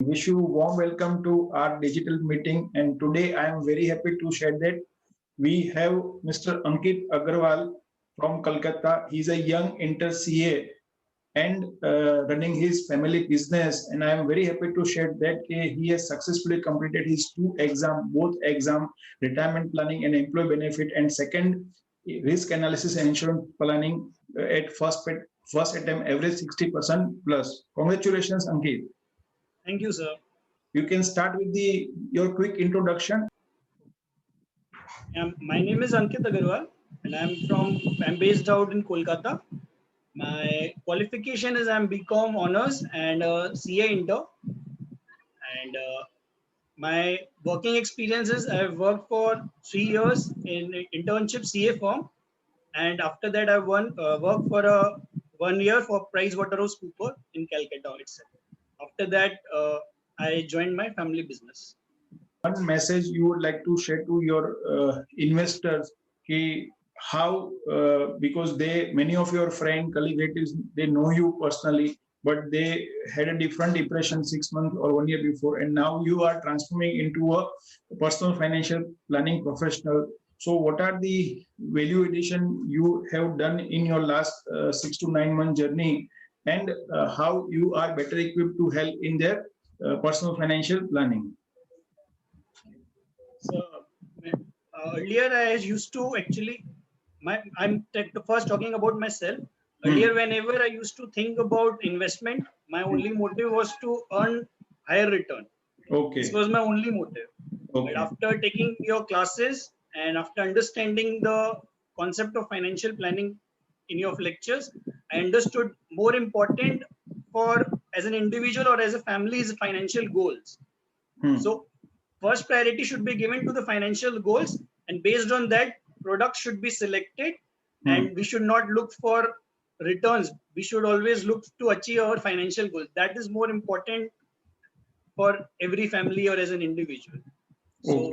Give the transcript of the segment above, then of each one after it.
Wish you warm welcome to our digital meeting. And today I am very happy to share that we have Mr. Ankit Agarwal from Kolkata. He's a young inter CA and running his family business. And I am very happy to share that he has successfully completed his two exam, both exam, retirement planning and employee benefit, and second risk analysis and insurance planning at first attempt average 60% plus. Congratulations, Ankit. Thank you, sir. You can start with the your quick introduction. My name is Ankit Agarwal, and I'm based out in Kolkata. My qualification is I'm BCom honors and CA inter, and my working experiences I've worked for 3 years in internship CA firm, and after that worked for a 1 year for PricewaterhouseCoopers in Calcutta itself. After that, I joined my family business. One message you would like to share to your investors, how because they many of your friend colleague relatives they know you personally, but they had a different impression 6 months or 1 year before, and now you are transforming into a personal financial planning professional. So what are the value addition you have done in your last 6 to 9 month journey, and how you are better equipped to help in their personal financial planning? So earlier I used to actually first talking about myself. Earlier, whenever I used to think about investment, my only motive was to earn higher return. Okay. This was my only motive. Okay. But after taking your classes and after understanding the concept of financial planning in your lectures, I understood more important for as an individual or as a family is financial goals. So first priority should be given to the financial goals, and based on that, products should be selected, and we should not look for returns. We should always look to achieve our financial goals. That is more important for every family or as an individual. So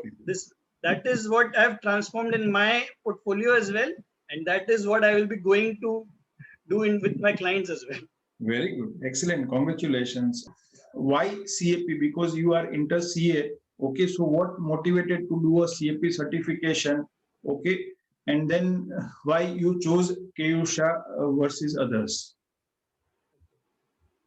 that is what I've transformed in my portfolio as well, and that is what I will be going to do with my clients as well. Very good. Excellent. Congratulations. Why CAP? Because you are inter CA. Okay. So what motivated to do a CAP certification? Okay. And then why you chose KUSHA versus others?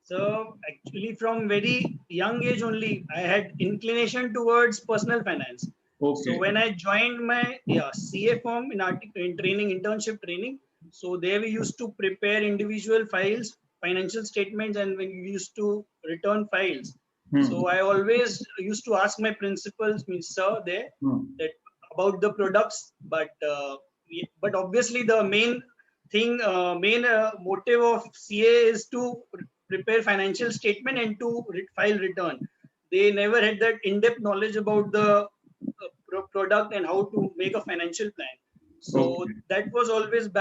So actually from very young age only, I had inclination towards personal finance. Okay. So when I joined my CA firm in training, internship training, so there we used to prepare individual files, financial statements, and when we used to return files. So I always used to ask my principals, means sir, there that about the products, but obviously the main thing, motive of CA is to prepare financial statement and to file return. They never had that in-depth knowledge about the product and how to make a financial plan. So that was always in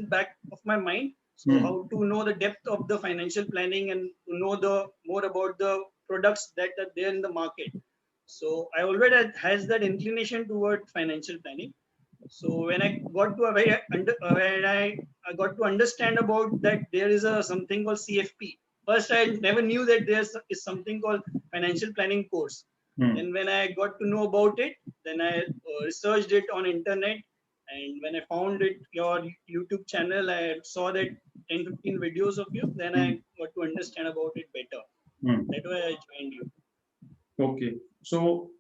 back of my mind. So how to know the depth of the financial planning and to know the more about the products that are there in the market. So I already has that inclination toward financial planning. So when I got to when I got to understand about that there is a something called CFP. First, I never knew that there is something called financial planning course. And when I got to know about it, then I researched it on internet. And when I found it, your YouTube channel, I saw that 10-15 videos of you. Then I got to understand about it better. That's why I joined you. Okay. So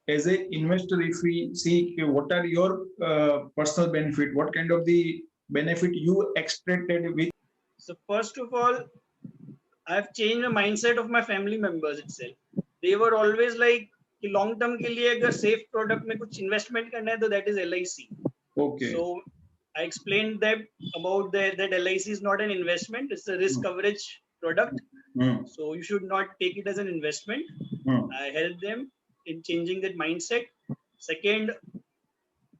as an investor, if we see what are your personal benefit, what kind of the benefit you extracted with? So first of all, I've changed the mindset of my family members itself. They were always like कि long term के लिए अगर safe product में कुछ investment करना है तो that is LIC. Okay. So I explained that about that LIC is not an investment; it's a risk coverage product. So you should not take it as an investment. I helped them in changing that mindset. Second,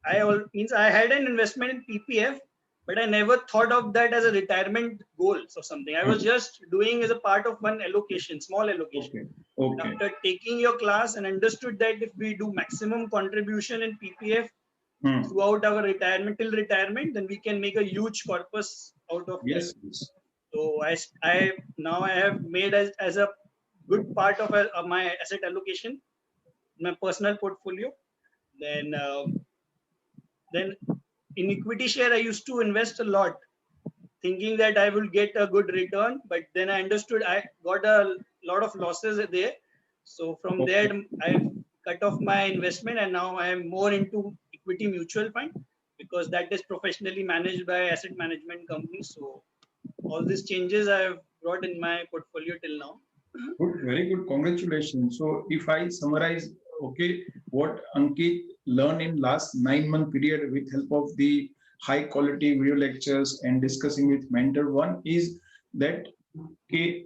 I had an investment in PPF, but I never thought of that as a retirement goal or something. I was just doing as a part of one allocation, small allocation. Okay. After taking your class and understood that if we do maximum contribution in PPF throughout our retirement till retirement, then we can make a huge corpus out of Yes. that. So now I have made as a good part of my asset allocation, my personal portfolio. Then then in equity share, I used to invest a lot, thinking that I will get a good return. But then I understood I got a lot of losses there. So from there, I cut off my investment, and now I am more into equity mutual fund because that is professionally managed by asset management companies. So all these changes I have brought in my portfolio till now. Good, very good. Congratulations. So if I summarize, okay, what Ankit learned in last 9 month period with help of the high quality video lectures and discussing with mentor, one is that, okay,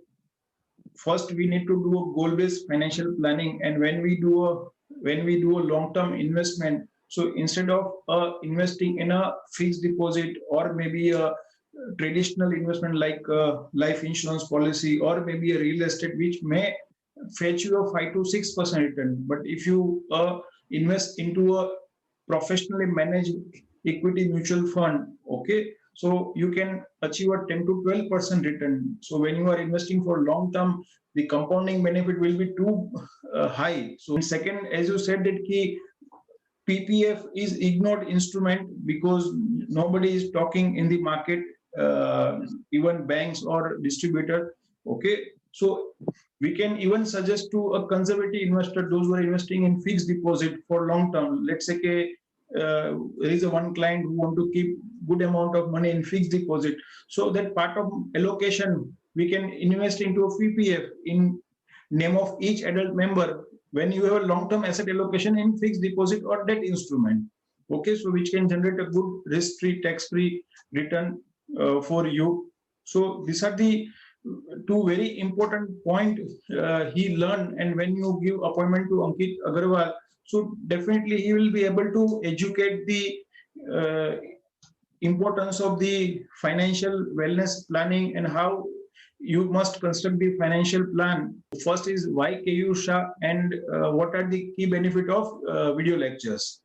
first we need to do a goal based financial planning, and when we do a long term investment, so instead of investing in a fixed deposit or maybe a traditional investment like life insurance policy or maybe a real estate which may fetch you a 5 to 6% return, but if you invest into a professionally managed equity mutual fund, okay, so you can achieve a 10 to 12% return. So when you are investing for long term, the compounding benefit will be too high. So second, as you said that key PPF is ignored instrument because nobody is talking in the market, even banks or distributor. Okay, so we can even suggest to a conservative investor, those who are investing in fixed deposit for long term. Let's say there is a one client who want to keep good amount of money in fixed deposit. So that part of allocation we can invest into a PPF in name of each adult member when you have a long-term asset allocation in fixed deposit or debt instrument. Okay, so which can generate a good risk-free, tax-free return for you. So these are the two very important point he learned. And when you give appointment to Ankit Agarwal, so definitely he will be able to educate the importance of the financial wellness planning and how you must construct the financial plan. First is why KU Shah and what are the key benefit of video lectures?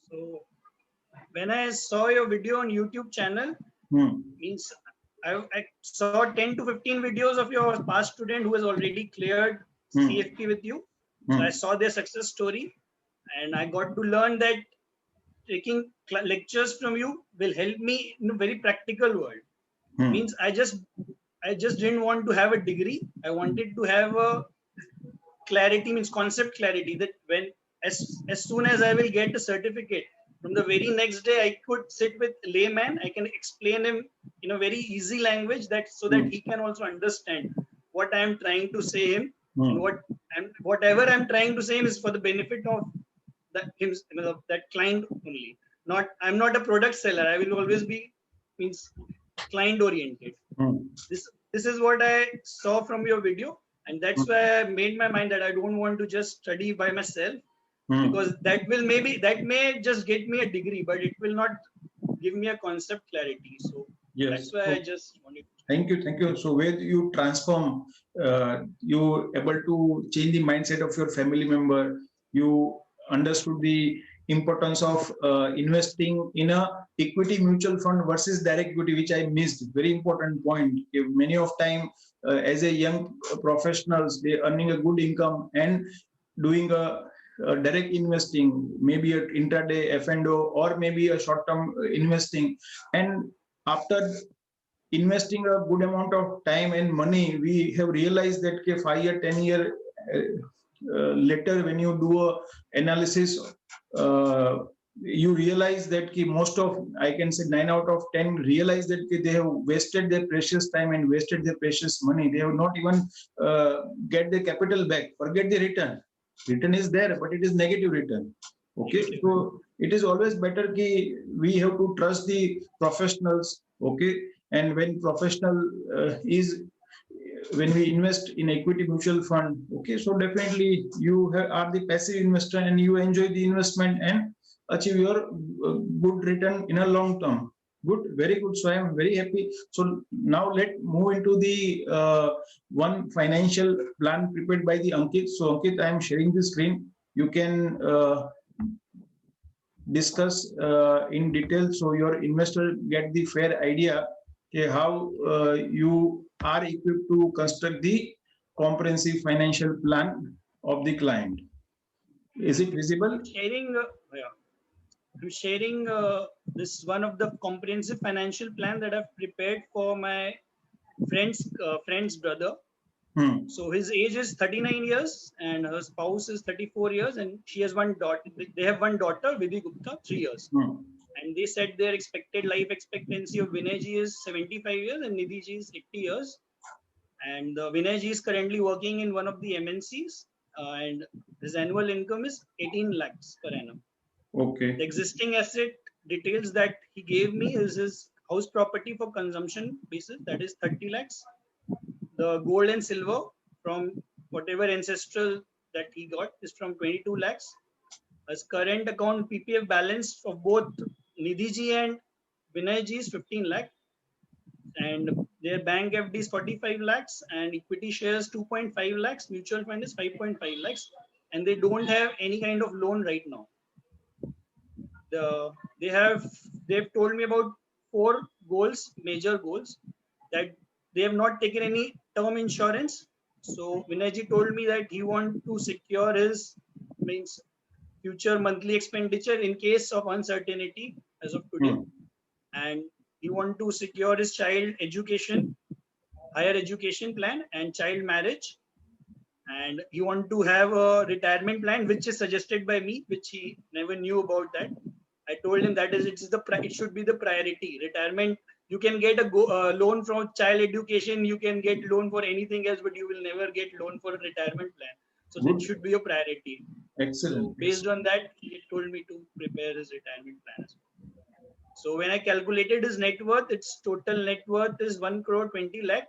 So when I saw your video on YouTube channel, means I saw 10 to 15 videos of your past student who has already cleared CFP with you. So I saw their success story, and I got to learn that taking lectures from you will help me in a very practical world. Means I just didn't want to have a degree. I wanted to have a clarity, means concept clarity, that when as soon as I will get a certificate, from the very next day I could sit with layman. I can explain him in a very easy language that so that he can also understand what I am trying to say him, and whatever I'm trying to say him is for the benefit of that client only. I'm not a product seller. I will always be means client oriented. This is what I saw from your video, and that's why I made my mind that I don't want to just study by myself, because that may just get me a degree, but it will not give me a concept clarity. So yes, that's why I just wanted to. Thank you. So where you transform, you able to change the mindset of your family member. You understood the importance of investing in a equity mutual fund versus direct equity, which I missed. Very important point. Many of time as a young professionals, they earning a good income and doing a direct investing, maybe a intraday F&O or maybe a short-term investing. And after investing a good amount of time and money, we have realized that 5 year, 10 year later, when you do a analysis, you realize that most of, I can say 9 out of 10 realize that they have wasted their precious time and wasted their precious money. They have not even get the capital back. Forget the return. Return is there, but it is negative return. Okay, so it is always better we have to trust the professionals. Okay, and when professional when we invest in equity mutual fund, okay, so definitely you are the passive investor and you enjoy the investment and achieve your good return in a long term. Good, very good. So I am very happy. So now let's move into the one financial plan prepared by the Ankit. So Ankit, I am sharing the screen. You can discuss in detail so your investor get the fair idea. how you are equipped to construct the comprehensive financial plan of the client. Is it visible? Sharing, yeah, I'm sharing this one of the comprehensive financial plan that I've prepared for my friend's brother. Hmm. So his age is 39 years and her spouse is 34 years, and she has one daughter. They have one daughter, Vidhi Gupta, 3 years. Hmm. And they said their expected life expectancy of Vinay ji is 75 years and Nidhi ji is 80 years. And Vinay ji is currently working in one of the MNCs, and his annual income is 18 lakhs per annum. Okay. The existing asset details that he gave me is his house property for consumption basis, that is 30 lakhs. The gold and silver from whatever ancestral that he got is from 22 lakhs. His current account PPF balance of both Nidhi ji and Vinay ji is 15 lakh, and their bank FD is 45 lakhs, and equity shares 2.5 lakhs, mutual fund is 5.5 lakhs, and they don't have any kind of loan right now. They've told me about 4 goals, major goals, that they have not taken any term insurance. So Vinayji told me that he want to secure his means future monthly expenditure in case of uncertainty as of today, Hmm. and he want to secure his child education, higher education plan, and child marriage, and he want to have a retirement plan which is suggested by me, which he never knew about that. I told him that it should be the priority. Retirement, you can get a loan from child education, you can get loan for anything else, but you will never get loan for a retirement plan. So that Good. should be a priority. Excellent. So based on that, he told me to prepare his retirement plan as well. So when I calculated his net worth, its total net worth is 1 crore 20 lakh.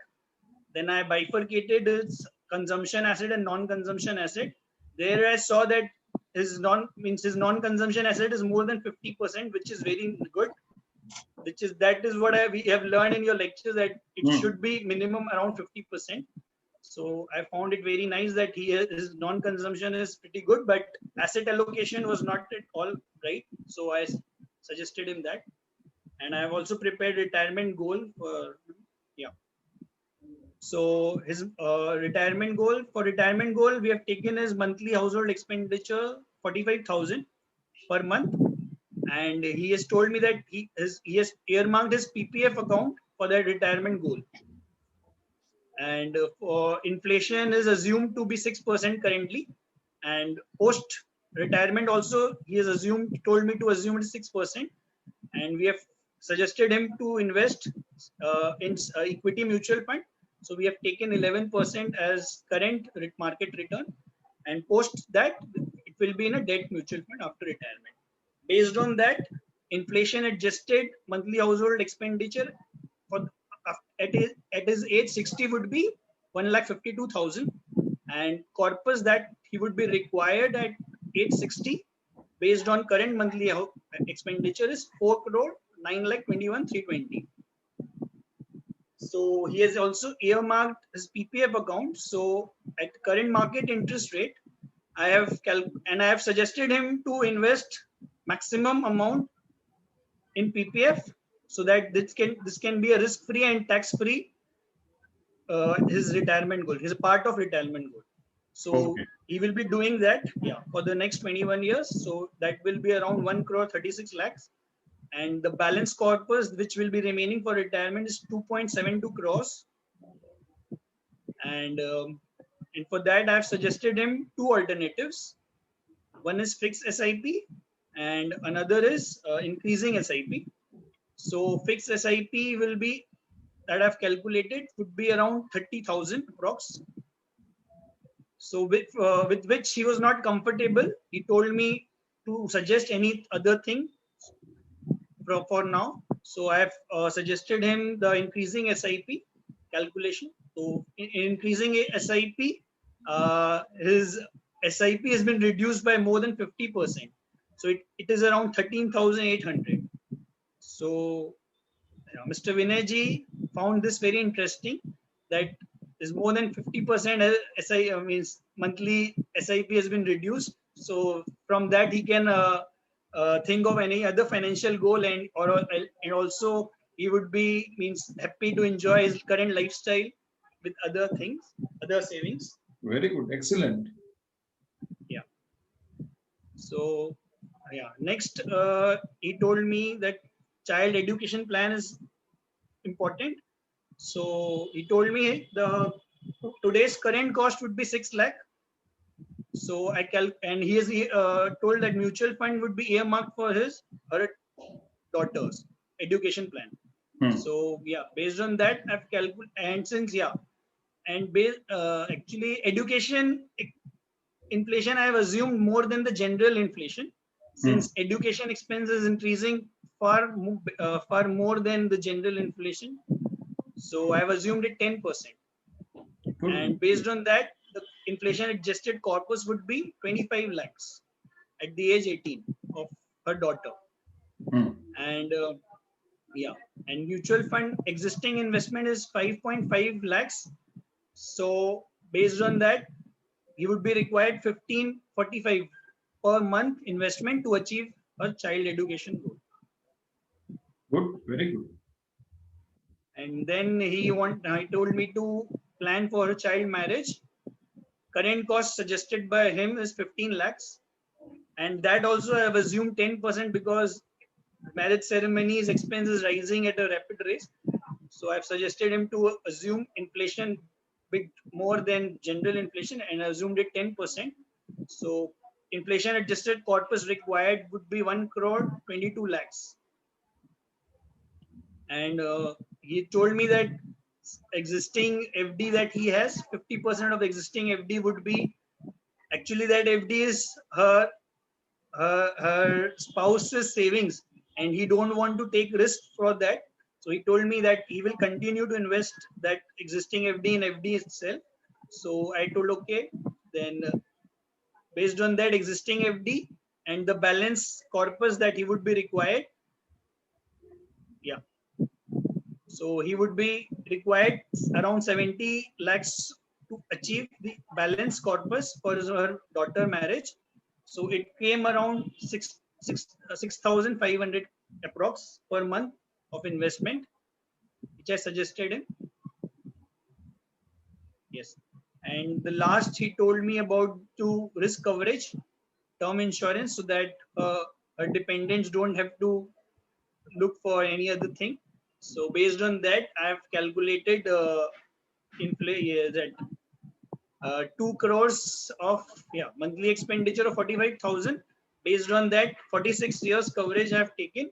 Then I bifurcated his consumption asset and non-consumption asset. There I saw that his non-consumption asset is more than 50%, which is very good. That is what we have learned in your lectures, that it should be minimum around 50%. So I found it very nice that his non-consumption is pretty good, but asset allocation was not at all right. So I suggested him that, and I have also prepared retirement goal for yeah. So his retirement goal, we have taken his monthly household expenditure 45,000 per month, and he has told me that he has earmarked his PPF account for that retirement goal. And for inflation is assumed to be 6% currently, and post retirement also he has told me to assume it is 6%, and we have suggested him to invest in equity mutual fund. So we have taken 11% as current market return, and post that it will be in a debt mutual fund after retirement. Based on that, inflation adjusted monthly household expenditure for at his age 60 would be 1,52,000, and corpus that he would be required at age 60 based on current monthly expenditure is 4 crore 9,21,320. So he has also earmarked his PPF account. So at current market interest rate, I have suggested him to invest maximum amount in PPF, so that this can be a risk-free and tax-free his retirement goal. His part of retirement goal. So Okay. he will be doing that for the next 21 years. So that will be around 1 crore 36 lakhs. And the balance corpus which will be remaining for retirement is 2.72 crores. And for that, I've suggested him 2 alternatives. One is fixed SIP and another is increasing SIP. So fixed SIP will be, that I've calculated, would be around 30,000 approx. So with which he was not comfortable. He told me to suggest any other thing for now. So I have suggested him the increasing SIP calculation. So in increasing SIP, his SIP has been reduced by more than 50%. So it is around 13,800. So Mr. Vinay ji found this very interesting, that is more than 50% means monthly SIP has been reduced. So from that he can think of any other financial goal, and also he would be means happy to enjoy his current lifestyle with other things, other savings. Very good. Excellent. Yeah. So yeah, next he told me that child education plan is important. So he told me the today's current cost would be 6 lakh. So and he has told that mutual fund would be earmarked for her daughter's education plan. So yeah, based on that, I've calculated, and since yeah, and based actually education inflation, I have assumed more than the general inflation, since education expense is increasing far more than the general inflation. So I have assumed it 10%, and based on that, the inflation adjusted corpus would be 25 lakhs at the age 18 of her daughter. And yeah, and mutual fund existing investment is 5.5 lakhs. So based on that, he would be required 1545 per month investment to achieve a child education goal. Good, very good. And then he told me to plan for a child marriage. Current cost suggested by him is 15 lakhs. And that also I have assumed 10% because marriage ceremonies expense is rising at a rapid rate. So I've suggested him to assume inflation bit more than general inflation and assumed it 10%. So inflation adjusted corpus required would be 1 crore 22 lakhs. And he told me that existing FD that he has, 50% of existing FD would be, actually that FD is her spouse's savings, and he don't want to take risk for that. So he told me that he will continue to invest that existing FD in FD itself. So I told, okay, then based on that existing FD and the balance corpus that he would be required, yeah. So he would be required around 70 lakhs to achieve the balance corpus for her daughter marriage. So it came around 6,500 approx per month of investment, which I suggested him. Yes. And the last he told me about to risk coverage, term insurance, so that her dependents don't have to look for any other thing. So based on that, I have calculated that 2 crores of monthly expenditure of 45,000. Based on that, 46 years coverage I have taken.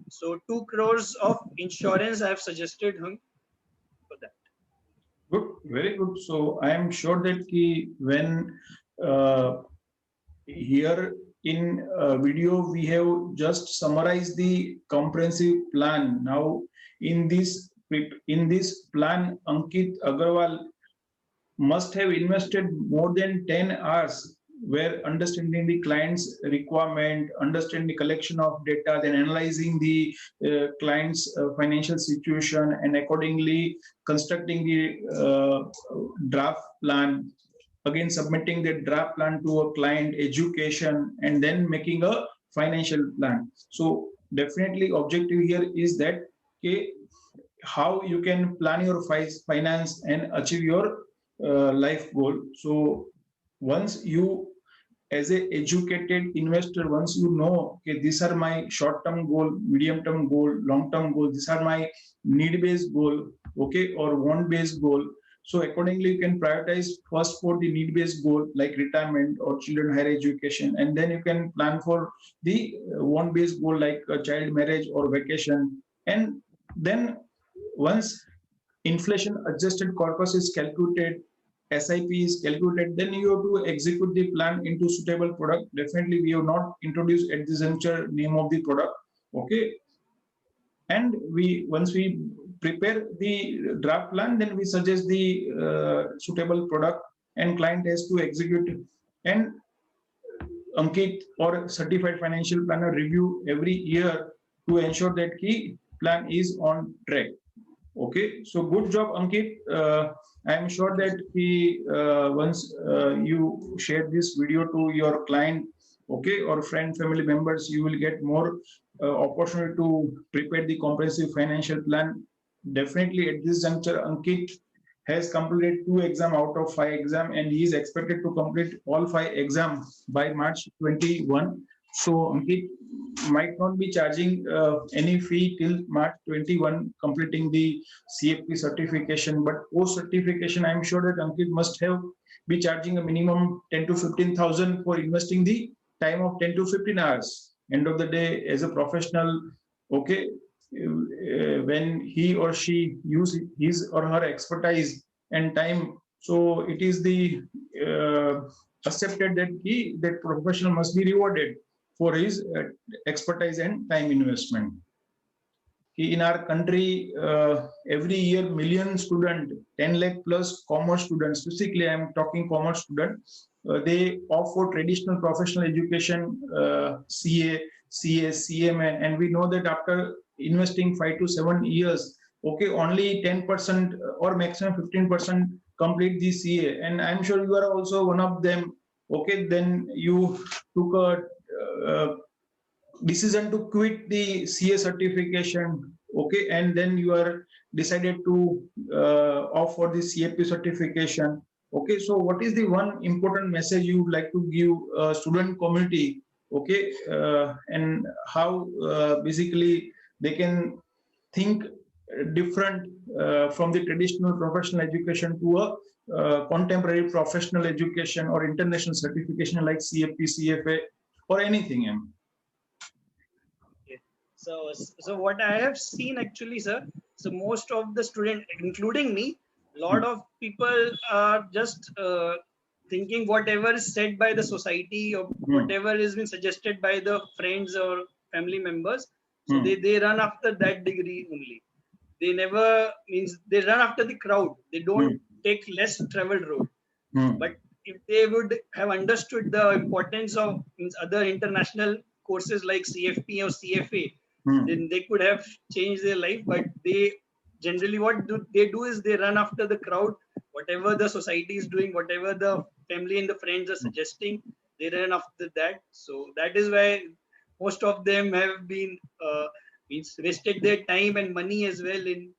So 2 crores of insurance I have suggested him for that. Good, very good. So I am sure that when here in video we have just summarized the comprehensive plan. Now in this plan, Ankit Agarwal must have invested more than 10 hours where understanding the client's requirement, understanding the collection of data, then analyzing the client's financial situation, and accordingly constructing the draft plan, again submitting the draft plan to a client, education, and then making a financial plan. So definitely objective here is that how you can plan your finance and achieve your life goal. So once you, as a educated investor, once you know, okay, these are my short-term goal, medium-term goal, long-term goal, these are my need-based goal, okay, or want-based goal. So accordingly, you can prioritize first for the need-based goal like retirement or children higher education, and then you can plan for the want-based goal like child marriage or vacation. And then once inflation adjusted corpus is calculated, SIP is calculated, then you have to execute the plan into suitable product. Definitely, we have not introduced at this juncture name of the product. Okay. And once we prepare the draft plan, then we suggest the suitable product and client has to execute it. And Ankit or certified financial planner review every year to ensure that key plan is on track. Okay, so good job, Ankit. I am sure that once you share this video to your client, okay, or friend, family members, you will get more opportunity to prepare the comprehensive financial plan, definitely at this juncture, Ankit has completed 2 exams out of 5 exams, and he is expected to complete all 5 exams by March 21. So Ankit might not be charging any fee till March 21 completing the CFP certification, but post certification, I'm sure that Ankit must have be charging a minimum 10 to 15,000 for investing the time of 10 to 15 hours. End of the day, as a professional, okay, when he or she use his or her expertise and time, so it is the accepted that that professional must be rewarded for his expertise and time investment. In our country, every year million student, 10 lakh plus commerce students, specifically I'm talking commerce students, they opt for traditional professional education, CA, CS, CMA, and we know that after investing 5 to 7 years, okay, only 10% or maximum 15% complete the CA, and I'm sure you are also one of them. Okay, then you took a decision to quit the CA certification, okay, and then you are decided to opt for the CFP certification. Okay, so what is the one important message you would like to give student community, okay, and how basically they can think different from the traditional professional education to a contemporary professional education or international certification like CFP, CFA, or anything? So what I have seen actually, sir, so most of the student, including me, lot of people are just thinking whatever is said by the society or whatever is been suggested by the friends or family members. So they run after that degree only. They never means they run after the crowd. They don't take less traveled road. But if they would have understood the importance of means other international courses like CFP or CFA, then they could have changed their life. But they generally they do is they run after the crowd, whatever the society is doing, whatever the family and the friends are suggesting, they run after that. So that is why most of them have been means wasted their time and money as well in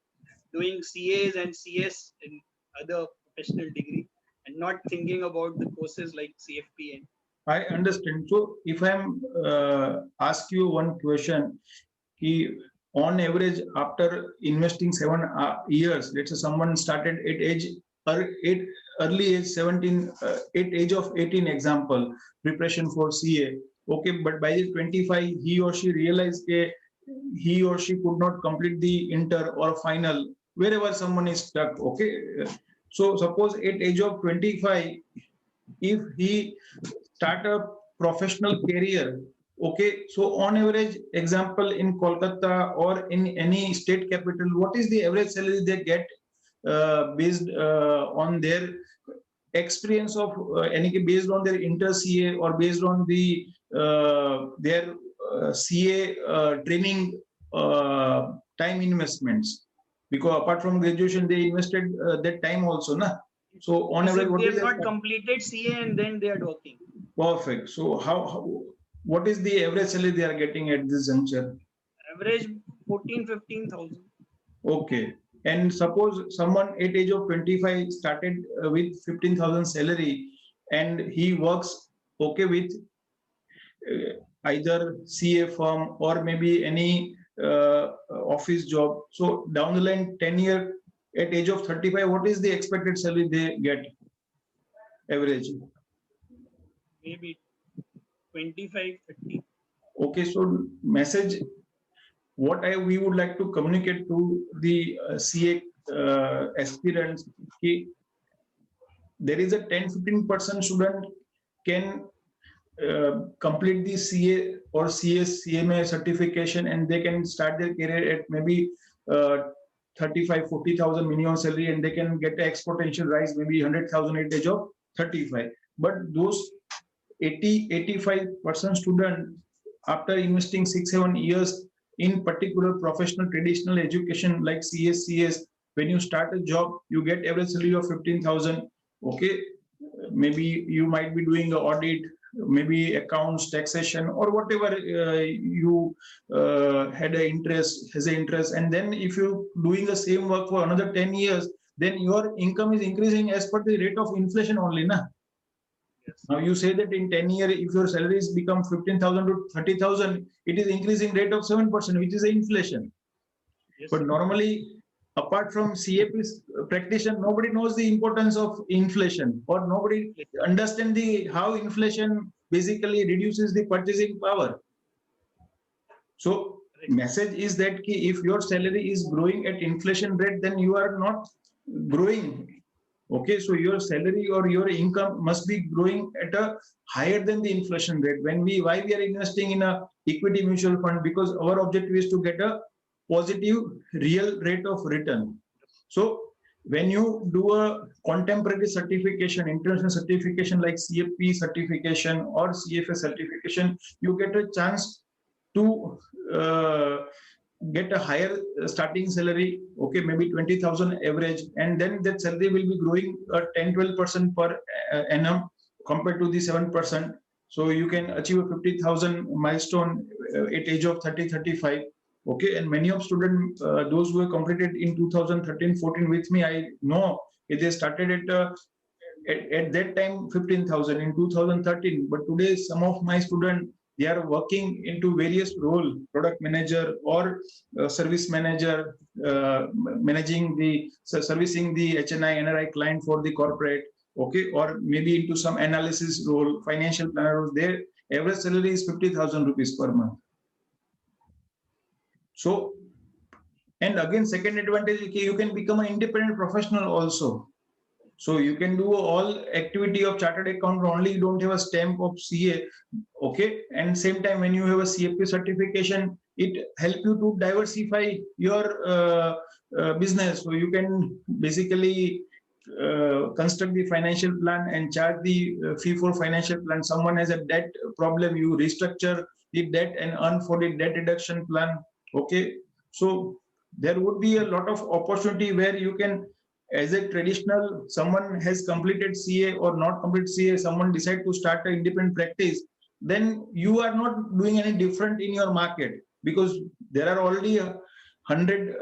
doing CAs and CS and other professional degree, and not thinking about the courses like CFP. And I understand. So if I'm ask you one question, on average, after investing 7 years, let's say someone started at early age 17, at age of 18, example, preparation for CA. Okay, but by the 25, he or she realized that he or she could not complete the inter or final, wherever someone is stuck. Okay, so suppose at age of 25, if he start a professional career, okay, so on average, example, in Kolkata or in any state capital, what is the average salary they get based on their experience of based on their inter CA or based on their CA training time investments? Because apart from graduation, they invested that time also, na? So on average, they have not completed CA and then they are working. Perfect. So what is the average salary they are getting at this juncture? Average 14-15,000. Okay. And suppose someone at age of 25 started with 15,000 salary, and he works okay with either CA firm or maybe any office job. So down the line, 10 year at age of 35, what is the expected salary they get average? Maybe 25-30. Okay, so message what we would like to communicate to the CA aspirants, there is a 10-15% student can complete the CA or CS CMA certification, and they can start their career at maybe 35-40,000 minimum salary, and they can get an exponential rise, maybe 100,000 at age of 35. But those 80-85% student, after investing 6-7 years in particular professional traditional education like CS, CS, when you start a job, you get average salary of 15,000. Okay, maybe you might be doing an audit maybe accounts, taxation, or whatever you had an interest, has an interest, and then if you doing the same work for another 10 years, then your income is increasing as per the rate of inflation only, na? Yes. Now you say that in 10 years, if your salaries become 15,000 to 30,000, it is increasing rate of 7%, which is the inflation. Yes. But normally, apart from CAP's practitioner, nobody knows the importance of inflation, or nobody understand the how inflation basically reduces the purchasing power. So message is that ki if your salary is growing at inflation rate, then you are not growing. Okay, so your salary or your income must be growing at a higher than the inflation rate. Why we are investing in a equity mutual fund? Because our objective is to get a positive real rate of return. So when you do a contemporary certification, international certification like CFP certification or CFA certification, you get a chance to get a higher starting salary, okay, maybe 20,000 average, and then that salary will be growing 10-12% per annum compared to the 7%. So you can achieve a 50,000 milestone at age of 30-35. Okay, and many of students, those who have completed in 2013-14 with me, I know they started at that time 15,000 in 2013, but today some of my students, they are working into various role, product manager or service manager, managing the servicing the HNI NRI client for the corporate, okay, or maybe into some analysis role, financial planner. Their average salary is 50,000 rupees per month. So, and again, second advantage, you can become an independent professional also. So you can do all activity of chartered accountant only, you don't have a stamp of CA, okay? And same time, when you have a CFP certification, it helps you to diversify your business. So you can basically construct the financial plan and charge the fee for financial plan. Someone has a debt problem, you restructure the debt and earn for the debt reduction plan, okay? So there would be a lot of opportunity where you can, as a traditional, someone has completed CA or not completed CA, someone decide to start an independent practice, then you are not doing any different in your market, because there are already 100,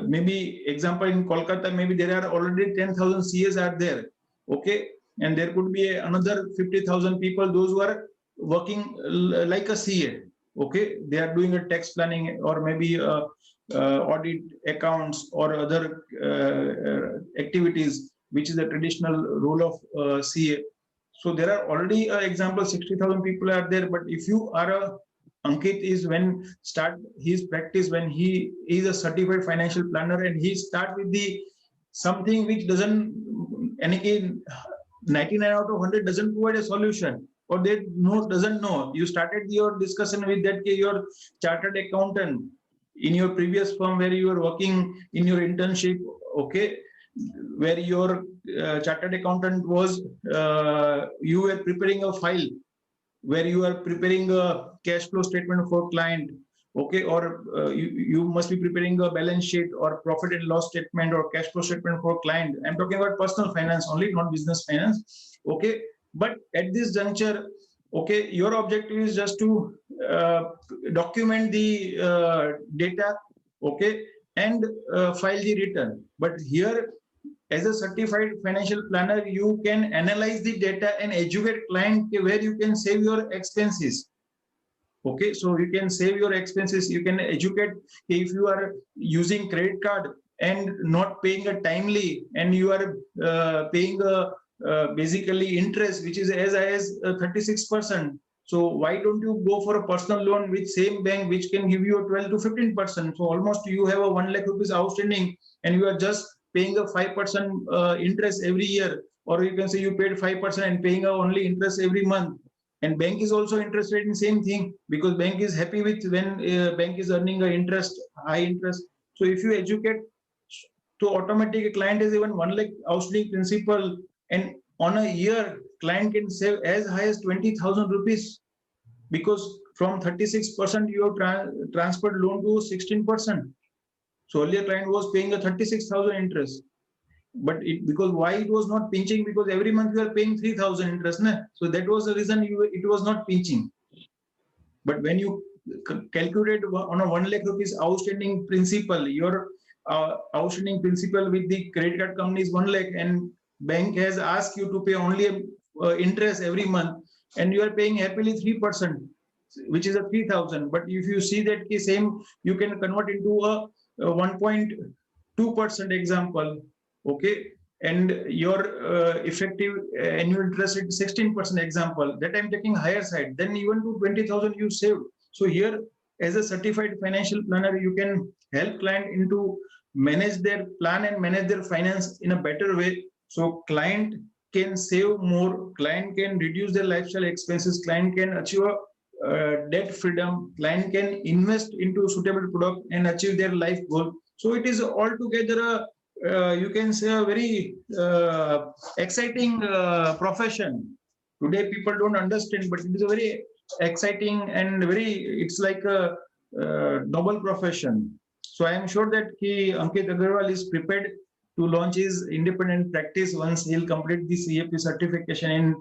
maybe example in Kolkata, maybe there are already 10,000 CAs are there, okay? And there could be another 50,000 people, those who are working like a CA, okay? They are doing a tax planning or maybe audit accounts or other activities, which is the traditional role of CA. So there are already example 60,000 people are there. But if you are a Ankit is when start his practice when he is a certified financial planner and he start with the something which doesn't, and again 99 out of 100 doesn't provide a solution, or they doesn't know. You started your discussion with that your chartered accountant in your previous firm where you were working in your internship, okay, where your chartered accountant was, you were preparing a file where you are preparing a cash flow statement for client, okay, or you must be preparing a balance sheet or profit and loss statement or cash flow statement for client. I'm talking about personal finance only, not business finance, okay. But at this juncture, okay, your objective is just to document the data, okay, and file the return. But here, as a certified financial planner, you can analyze the data and educate client where you can save your expenses. Okay, so you can save your expenses. You can educate if you are using credit card and not paying a timely, and you are paying a basically interest which is as high as 36%. So why don't you go for a personal loan with same bank which can give you a 12 to 15%? So almost you have a 1 lakh rupees outstanding and you are just paying a 5% interest every year, or you can say you paid 5% and paying only interest every month. And bank is also interested in same thing, because bank is happy with when bank is earning a interest, high interest. So if you educate, to automatic client is even 1 lakh outstanding principal, and on a year client can save as high as 20,000 rupees, because from 36% you have transferred loan to 16%. So earlier client was paying a 36,000 interest. but it, because why it was not pinching? Because every month you are paying 3,000 interest, na? So that was the reason it was not pinching. But when you calculate on a 1 lakh rupees outstanding principal, your outstanding principal with the credit card company is 1 lakh, and bank has asked you to pay only interest every month, and you are paying happily 3%, which is a 3,000. But if you see that case, same, you can convert into a 1.2% example, okay, and your effective annual interest rate 16% example, that I'm taking higher side, then even to 20,000 you saved. So here, as a certified financial planner, you can help client into manage their plan and manage their finance in a better way. So client can save more, client can reduce their lifestyle expenses, client can achieve a debt freedom, client can invest into suitable product and achieve their life goal. So it is altogether a you can say a very exciting profession. Today people don't understand, but it is a very exciting and very, it's like a noble profession. So I am sure that Ankit Agarwal is prepared to launch his independent practice once he'll complete the CFP certification in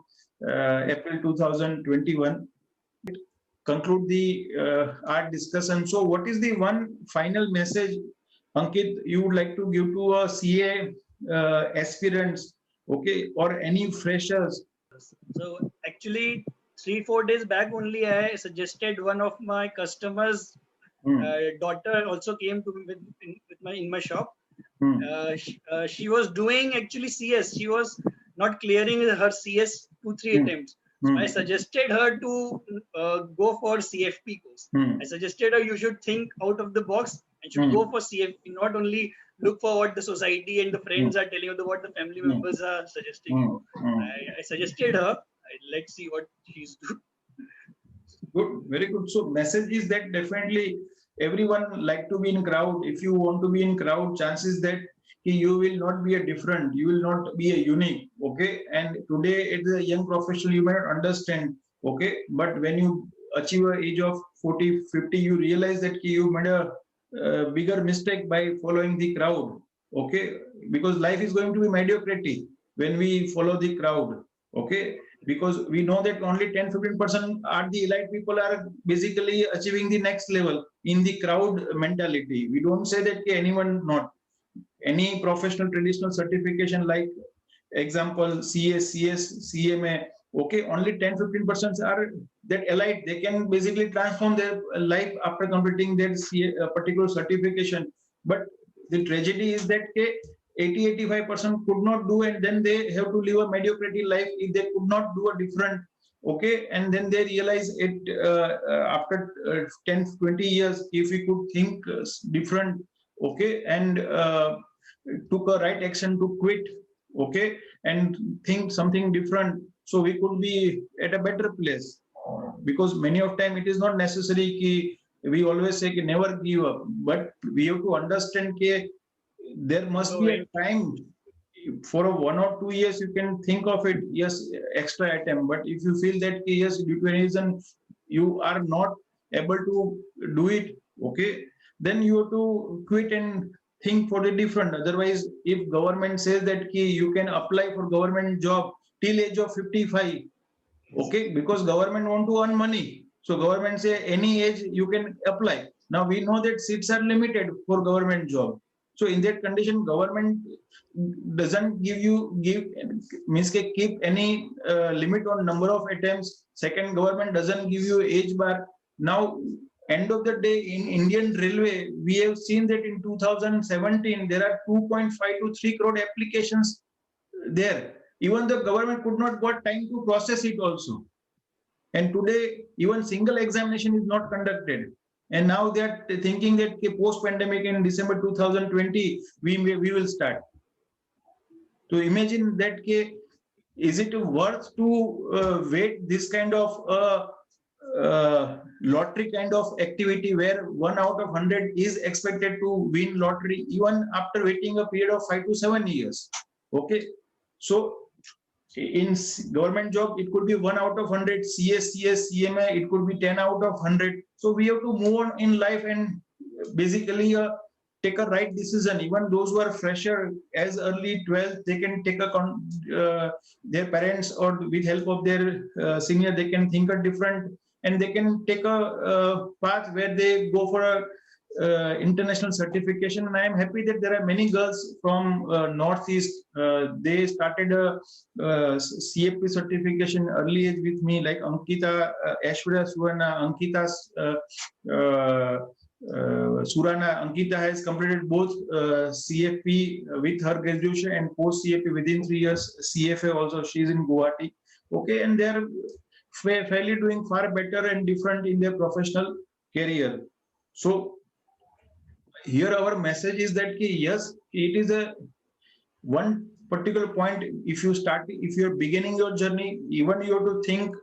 April 2021. Conclude the art discussion. So what is the one final message, Ankit, you would like to give to a CA aspirants, okay, or any freshers? So actually, 3-4 days back only, I suggested one of my customers' daughter also came to me in my shop. She was doing actually CS. She was not clearing her CS 2-3 attempts. So I suggested her to go for CFP course. I suggested her you should think out of the box and should go for CFP, not only look for what the society and the friends are telling you, what the family members are suggesting you. I suggested her. Let's see what she's doing. Good, very good. So message is that definitely everyone like to be in crowd. If you want to be in crowd, chances that you will not be a different, you will not be a unique, okay. And today as a young professional, you may not understand, okay, but when you achieve an age of 40, 50, you realize that you made a bigger mistake by following the crowd, okay, because life is going to be mediocrity when we follow the crowd, okay, because we know that only 10-15% are the elite people are basically achieving the next level in the crowd mentality. We don't say that anyone not. Any professional traditional certification like example CS, CS, CMA, okay, only 10-15% are that elite. They can basically transform their life after completing their particular certification. But the tragedy is that 80-85% could not do, and then they have to live a mediocrity life if they could not do a different, okay, and then they realize it after 10-20 years, if we could think different, okay, and took a right action to quit, okay, and think something different, so we could be at a better place. Because many of time it is not necessary ki we always say ki never give up, but we have to understand ki there must be a time. For a 1 or 2 years you can think of it, yes, extra attempt, but if you feel that yes, due to any reason you are not able to do it, okay, then you have to quit and think for the different. Otherwise, if government says that you can apply for government job till age of 55, okay, because government want to earn money, so government say any age you can apply. Now we know that seats are limited for government job, so in that condition government doesn't keep any limit on number of attempts. Second, government doesn't give you age bar. Now end of the day, in Indian Railway, we have seen that in 2017 there are 2.5 to 3 crore applications there. Even the government could not got time to process it also. And today, even single examination is not conducted. And now they are thinking that post-pandemic in December 2020, we will start. So imagine that, is it worth to wait this kind of lottery kind of activity where 1 out of 100 is expected to win lottery even after waiting a period of 5 to 7 years? Okay, so in government job it could be 1 out of 100, CS, CMA it could be 10 out of 100. So we have to move on in life, and basically take a right decision. Even those who are fresher as early 12th, they can take their parents or with help of their senior, they can think a different, and they can take a path where they go for a international certification. And I am happy that there are many girls from Northeast. They started a CFP certification early age with me, like Ankita, Aishwarya Surana, Surana. Ankita has completed both CFP with her graduation and post CFP within 3 years. CFA also, she is in Guwahati. Okay, and they are fairly doing far better and different in their professional career. So here our message is that yes, it is a one particular point. If you're beginning your journey, even you have to think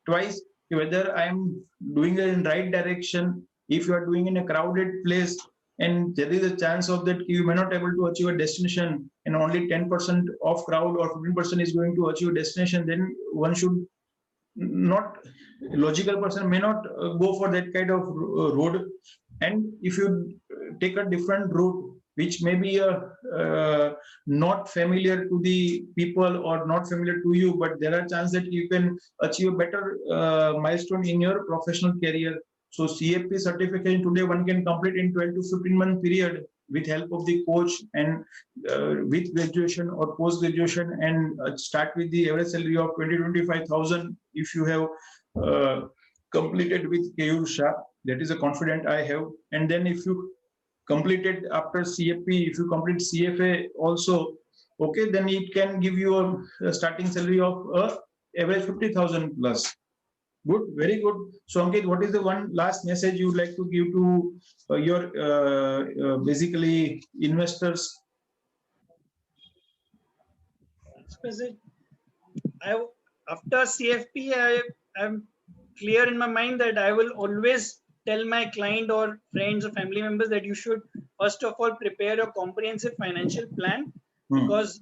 twice whether I am doing it in right direction. If you are doing in a crowded place and there is a chance of that you may not able to achieve a destination, and only 10% of crowd or 15% is going to achieve a destination, then one should not, logical person may not go for that kind of road. And if you take a different route which may be not familiar to the people or not familiar to you, but there are chances that you can achieve a better milestone in your professional career. So CFP certification today one can complete in 12 to 15 month period with help of the coach, and with graduation or post graduation, and start with the average salary of 20-25,000 if you have completed with KU Shah. That is a confident I have. And then if you completed after CFP, if you complete CFA also, okay, then it can give you a starting salary of average 50,000 plus. Good, very good. So Ankit, what is the one last message you would like to give to your basically investors? After CFP, I'm clear in my mind that I will always tell my client or friends or family members that you should first of all prepare a comprehensive financial plan, because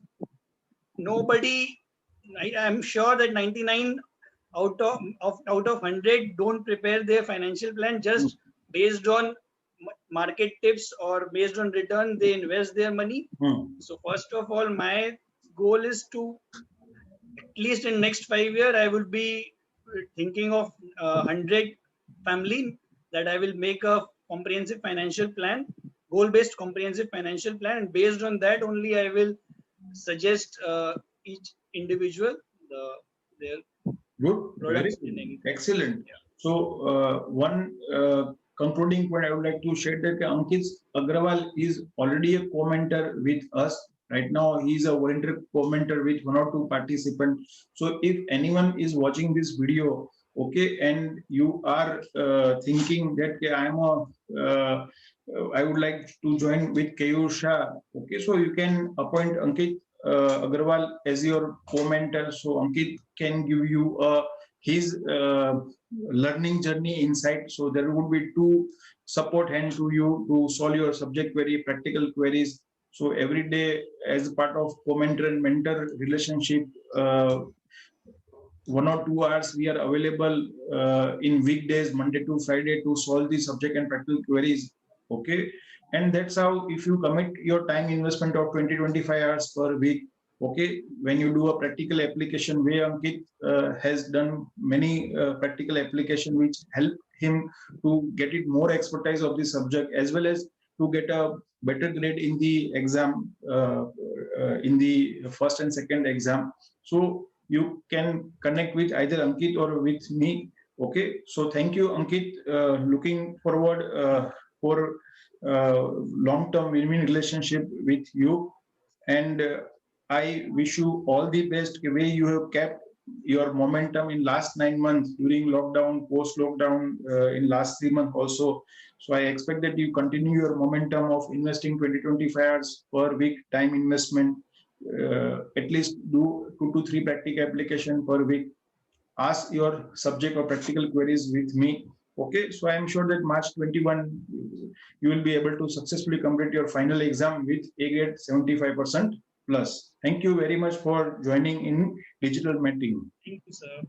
nobody, I'm sure that 99 out of 100 don't prepare their financial plan just based on market tips or based on return they invest their money. So first of all, my goal is to, at least in next 5 years, I will be thinking of 100 family that I will make a comprehensive financial plan, goal-based comprehensive financial plan, and based on that only I will suggest each individual their good, very excellent. Yeah. So one concluding point I would like to share that Ankit Agrawal is already a commenter with us. Right now, he is a volunteer commenter with 1 or 2 participants. So if anyone is watching this video, okay, and you are thinking that I would like to join with KU Shah, okay, so you can appoint Ankit Agrawal as your commenter. So Ankit can give you his learning journey insight. So there would be 2 support hand to you to solve your subject query, practical queries. So every day, as part of commenter and mentor relationship, 1 or 2 hours we are available in weekdays, Monday to Friday, to solve the subject and practical queries. Okay, and that's how, if you commit your time investment of 20-25 hours per week, okay, when you do a practical application, where Ankit has done many practical application which help him to get it more expertise of the subject, as well as to get a better grade in the exam, in the first and second exam. So you can connect with either Ankit or with me. Okay, so thank you, Ankit. Looking forward for long-term win-win relationship with you, and I wish you all the best. The way you have kept your momentum in last 9 months during lockdown, post-lockdown, in last 3 months also. So I expect that you continue your momentum of investing 20-25 hours per week time investment. At least do 2 to 3 practical application per week. Ask your subject or practical queries with me. Okay, so I am sure that March 21, you will be able to successfully complete your final exam with A grade 75% plus. Thank you very much for joining in Digital Meeting. Thank you, sir.